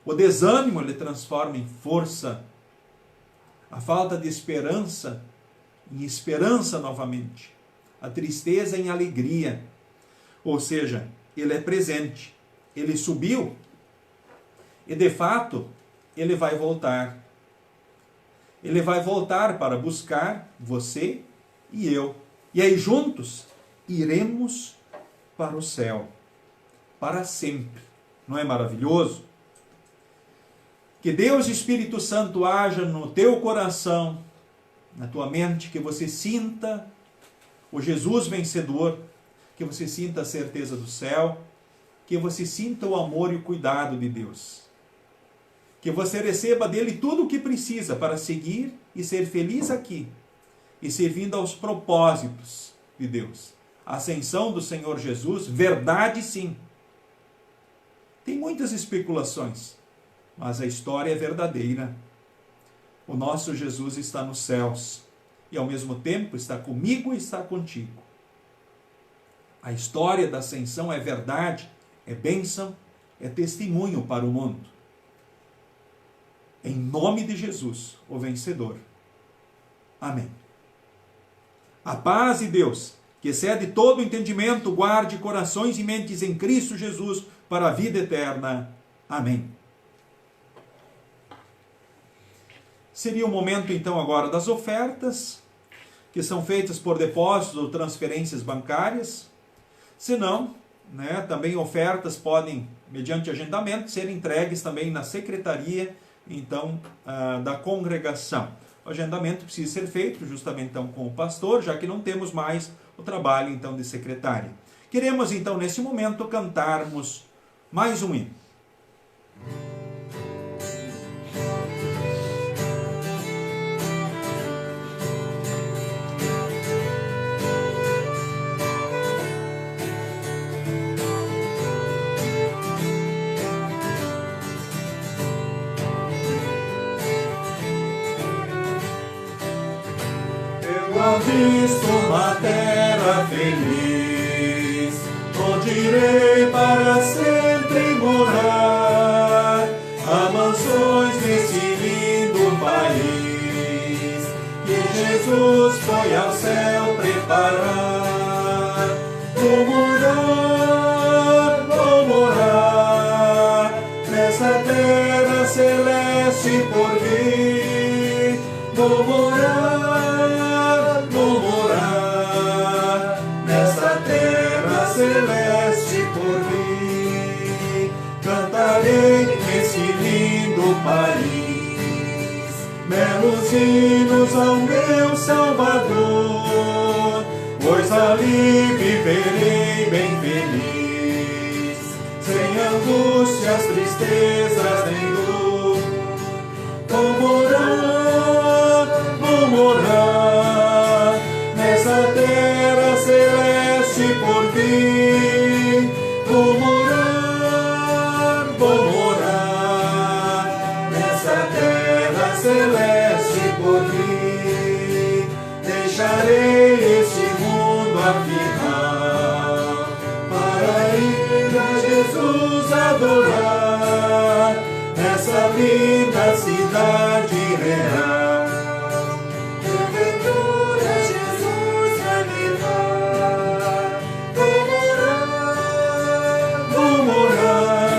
O desânimo, Ele transforma em força. A falta de esperança, em esperança novamente. A tristeza em alegria. Ou seja, Ele é presente. Ele subiu e, de fato, Ele vai voltar. Ele vai voltar para buscar você e eu. E aí, juntos, iremos para o céu. Para sempre. Não é maravilhoso? Que Deus Espírito Santo haja no teu coração, na tua mente, que você sinta o Jesus vencedor, que você sinta a certeza do céu, que você sinta o amor e o cuidado de Deus. Que você receba dele tudo o que precisa para seguir e ser feliz aqui, e servindo aos propósitos de Deus. A ascensão do Senhor Jesus, verdade sim. Tem muitas especulações, mas a história é verdadeira. O nosso Jesus está nos céus e ao mesmo tempo está comigo e está contigo. A história da ascensão é verdade, é bênção, é testemunho para o mundo. Em nome de Jesus, o vencedor. Amém. A paz de Deus, que excede todo o entendimento, guarde corações e mentes em Cristo Jesus para a vida eterna. Amém. Seria o momento, então, agora das ofertas, que são feitas por depósitos ou transferências bancárias. Se não, também ofertas podem, mediante agendamento, ser entregues também na secretaria, então, da congregação. O agendamento precisa ser feito justamente então com o pastor, já que não temos mais o trabalho então de secretária. Queremos então nesse momento cantarmos mais um hino. provisto uma terra feliz, onde irei para sempre morar. Há mansões nesse lindo país que Jesus foi ao céu preparar. Vou morar nessa terra celeste por vir. Vou morar nessa terra celeste por vir. Cantarei nesse lindo país belos hinos ao meu Salvador, pois ali viverei bem feliz, sem angústias, tristezas nem dor. Vou morar nessa terra celeste por vir. Vou morar nessa terra celeste por vir. Deixarei este mundo afinal para ir a Jesus adorar nessa linda cidade real. Porventura Jesus vai me dar. Vou morar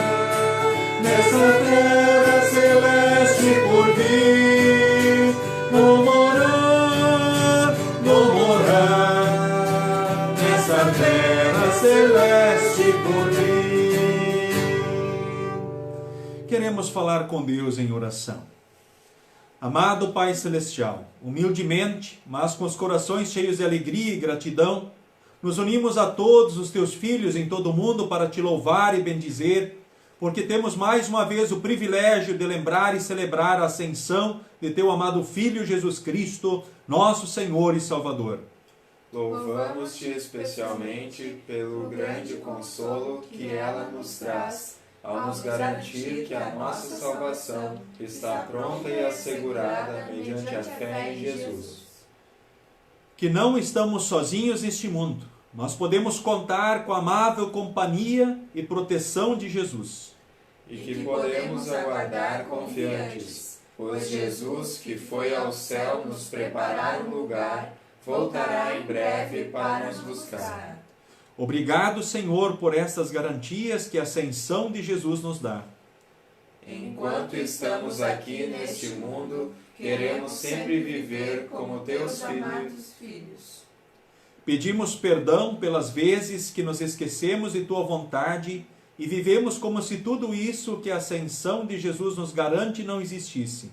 nessa terra celeste por vir. Vou morar nessa terra celeste por vir. Queremos falar com Deus em oração. Amado Pai Celestial, humildemente, mas com os corações cheios de alegria e gratidão, nos unimos a todos os teus filhos em todo o mundo para te louvar e bendizer, porque temos mais uma vez o privilégio de lembrar e celebrar a ascensão de teu amado Filho Jesus Cristo, nosso Senhor e Salvador. Louvamos-te especialmente pelo grande consolo que ela nos traz, ao nos garantir que a nossa salvação está pronta e assegurada mediante a fé em Jesus. Que não estamos sozinhos neste mundo, mas podemos contar com a amável companhia e proteção de Jesus. E que podemos aguardar confiantes, pois Jesus, que foi ao céu nos preparar um lugar, voltará em breve para nos buscar. Obrigado, Senhor, por estas garantias que a ascensão de Jesus nos dá. Enquanto estamos aqui neste mundo, queremos sempre viver como teus filhos. Pedimos perdão pelas vezes que nos esquecemos de tua vontade e vivemos como se tudo isso que a ascensão de Jesus nos garante não existisse.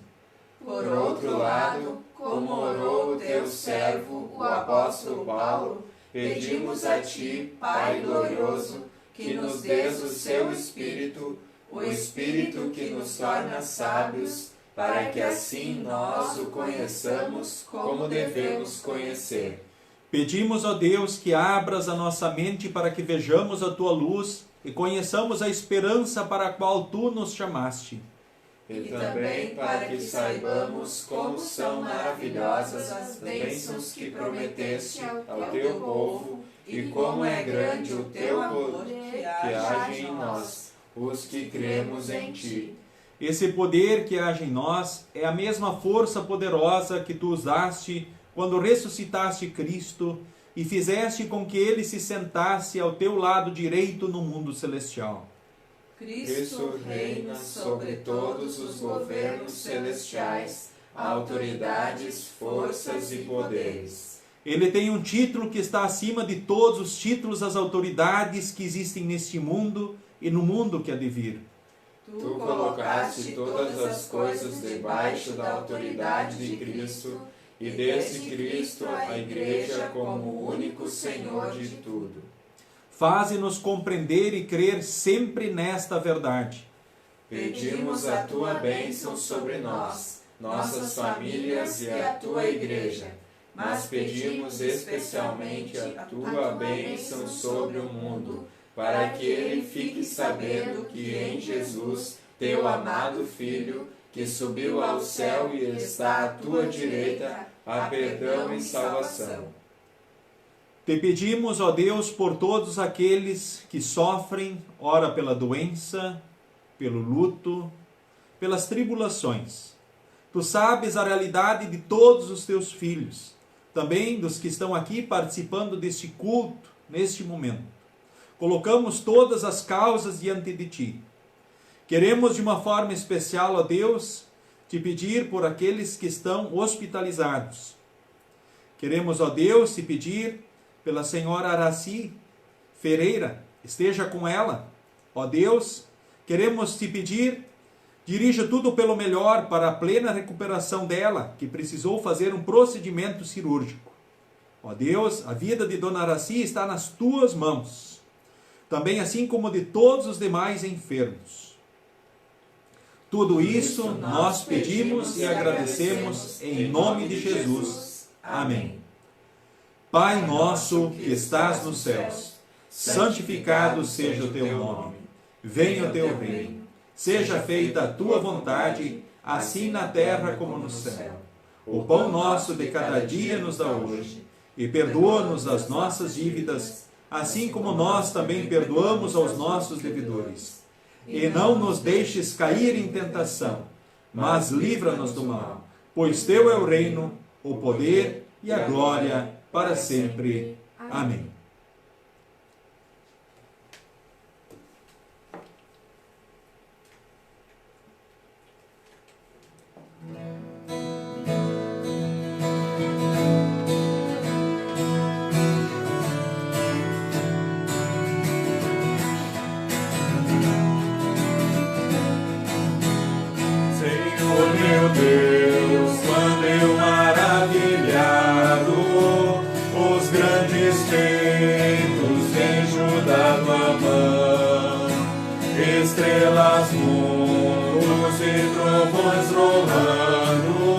Por outro lado, como orou o teu servo, o apóstolo Paulo, pedimos a ti, Pai glorioso, que nos dês o seu Espírito, o Espírito que nos torna sábios, para que assim nós o conheçamos como devemos conhecer. Pedimos, ó Deus, que abras a nossa mente para que vejamos a tua luz e conheçamos a esperança para a qual tu nos chamaste. E também para que saibamos como são maravilhosas as bênçãos que prometeste ao teu povo e como é grande o teu poder que age em nós, os que cremos em ti. Esse poder que age em nós é a mesma força poderosa que tu usaste quando ressuscitaste Cristo e fizeste com que ele se sentasse ao teu lado direito no mundo celestial. Cristo reina sobre todos os governos celestiais, autoridades, forças e poderes. Ele tem um título que está acima de todos os títulos das autoridades que existem neste mundo e no mundo que há de vir. Tu colocaste todas as coisas debaixo da autoridade de Cristo e deste Cristo a Igreja como o único Senhor de tudo. Faze-nos compreender e crer sempre nesta verdade. Pedimos a tua bênção sobre nós, nossas famílias e a tua Igreja, mas pedimos especialmente a tua bênção sobre o mundo, para que ele fique sabendo que em Jesus, teu amado Filho, que subiu ao céu e está à tua direita, há perdão e salvação. Te pedimos, ó Deus, por todos aqueles que sofrem, ora pela doença, pelo luto, pelas tribulações. Tu sabes a realidade de todos os teus filhos, também dos que estão aqui participando deste culto, neste momento. Colocamos todas as causas diante de ti. Queremos de uma forma especial, ó Deus, te pedir por aqueles que estão hospitalizados. Queremos, ó Deus, te pedir pela senhora Araci Ferreira, esteja com ela. Ó Deus, queremos te pedir, dirija tudo pelo melhor para a plena recuperação dela, que precisou fazer um procedimento cirúrgico. Ó Deus, a vida de Dona Araci está nas tuas mãos, também assim como de todos os demais enfermos. Tudo isso nós pedimos e agradecemos em nome de Jesus. Amém. Pai nosso que estás nos céus, santificado seja o teu nome. Venha o teu reino. Seja feita a tua vontade, assim na terra como no céu. O pão nosso de cada dia nos dá hoje, e perdoa-nos as nossas dívidas, assim como nós também perdoamos aos nossos devedores. E não nos deixes cair em tentação, mas livra-nos do mal, pois teu é o reino, o poder e a glória para sempre. Amém. Meu Deus, quando eu maravilhado os grandes feitos vejo da tua mão, estrelas, mundos e trovões rolando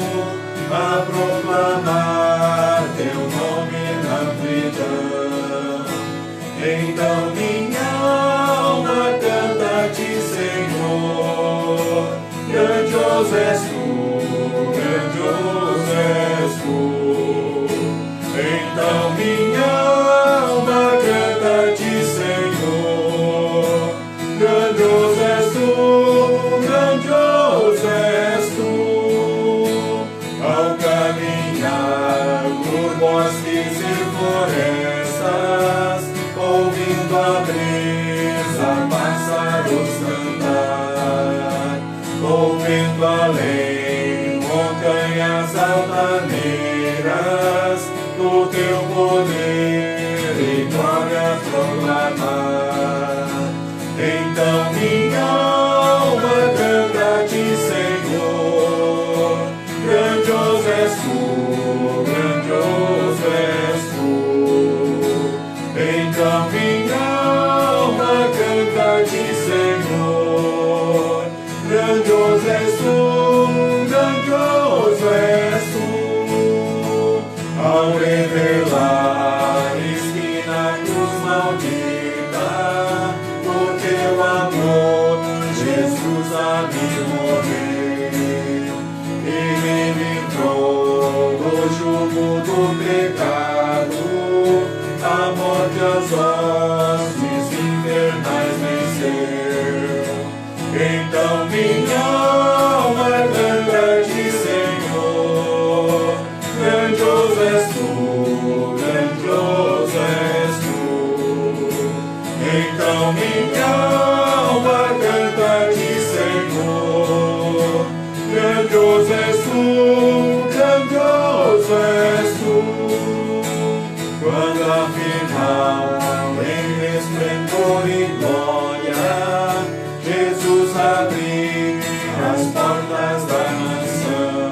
a proclamar teu nome na amplidão. Então minha alma canta-te, Senhor. Grandioso és tu, grandioso és tu. Então minha alma canta-te, Senhor. Grandioso és tu, grandioso és tu. Ao caminhar por bosques e florestas, ouvindo a brisa, pássaros cantar, ouvindo além montanhas altaneiras, do teu poder e glória proclamar. Então minha alma canta-te, Senhor. Grandioso és tu, grandioso és tu. Então minha alma canta-te, Senhor. Grandioso és tu, grandioso és tu. Ao revelares que na cruz maldita, por teu amor, Jesus a me morrer, e me livrou do jugo do pecado, a morte as hostes infernais venceu. Então minha alma canta-te, Senhor. Grandioso és tu, grandioso és tu. Então minha alma canta-te, Senhor. Grandioso és tu, grandioso és tu. Quando afinal em resplendor e glória Jesus abrir as portas da nação,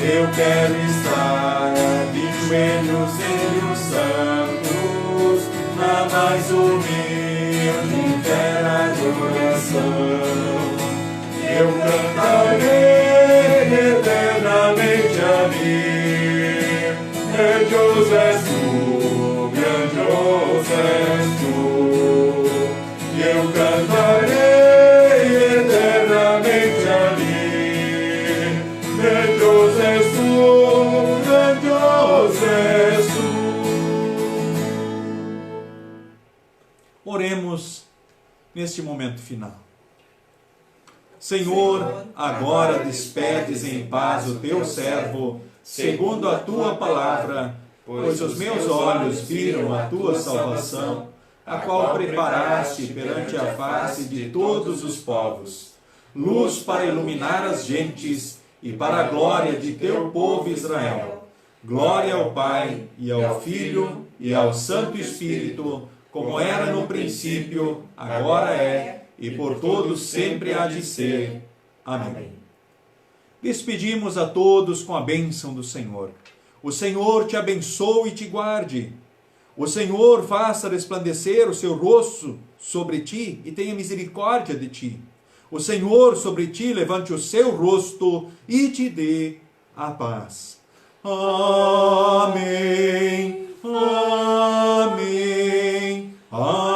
eu quero estar de joelhos entre os santos, na mais humilde e vera adoração. Eu cantarei eternamente ali. Grandioso és tu, grandioso és tu. Eu cantarei eternamente ali. neste momento final. Senhor, agora despedes em paz o teu servo, segundo a tua palavra, pois os meus olhos viram a tua salvação, a qual preparaste perante a face de todos os povos, luz para iluminar as gentes e para a glória de teu povo Israel. Glória ao Pai, e ao Filho, e ao Santo Espírito, como era no princípio, agora é, e por todos sempre há de ser. Amém. Despedimos a todos com a bênção do Senhor. O Senhor te abençoe e te guarde. O Senhor faça resplandecer o seu rosto sobre ti e tenha misericórdia de ti. O Senhor sobre ti levante o seu rosto e te dê a paz. Amém. Amém. Amém.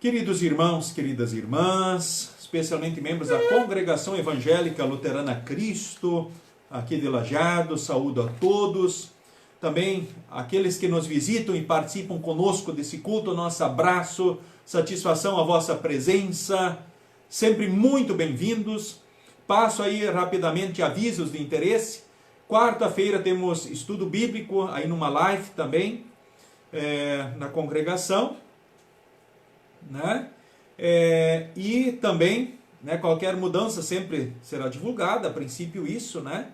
Queridos irmãos, queridas irmãs, especialmente membros da Congregação Evangélica Luterana Cristo, aqui de Lajeado, saúdo a todos. Também aqueles que nos visitam e participam conosco desse culto, nosso abraço, satisfação a vossa presença, sempre muito bem-vindos. Passo aí rapidamente avisos de interesse. Quarta-feira temos estudo bíblico, aí numa live também, na congregação, né? E também, né, qualquer mudança sempre será divulgada, a princípio isso, né?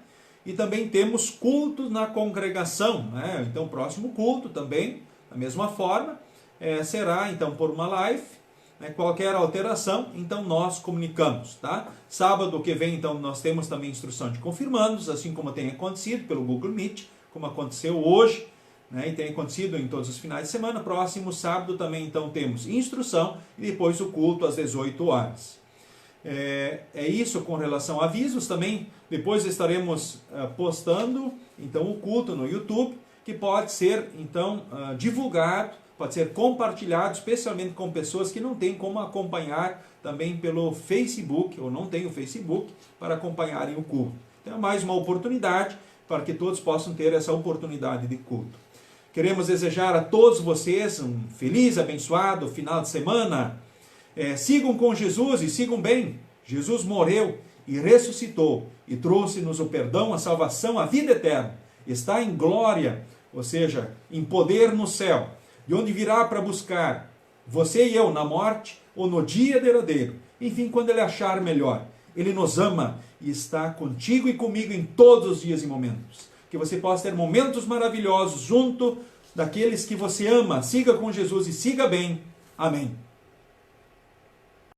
E também temos cultos na congregação, né? Então o próximo culto também, da mesma forma, será então por uma live, né? Qualquer alteração, então nós comunicamos, tá? Sábado que vem, então, nós temos também instrução de confirmandos, assim como tem acontecido pelo Google Meet, como aconteceu hoje, né? E tem acontecido em todos os finais de semana. Próximo sábado também, então, temos instrução e depois o culto às 18 horas. É isso com relação a avisos. Também depois estaremos postando então o culto no YouTube, que pode ser então divulgado, pode ser compartilhado, especialmente com pessoas que não têm como acompanhar também pelo Facebook, ou não têm o Facebook, para acompanharem o culto. Então é mais uma oportunidade para que todos possam ter essa oportunidade de culto. Queremos desejar a todos vocês um feliz, abençoado final de semana. Sigam com Jesus e sigam bem. Jesus morreu e ressuscitou e trouxe-nos o perdão, a salvação, a vida eterna. Está em glória, ou seja, em poder no céu, de onde virá para buscar você e eu na morte ou no dia derradeiro. Enfim, quando Ele achar melhor. Ele nos ama e está contigo e comigo em todos os dias e momentos. Que você possa ter momentos maravilhosos junto daqueles que você ama. Siga com Jesus e siga bem. Amém.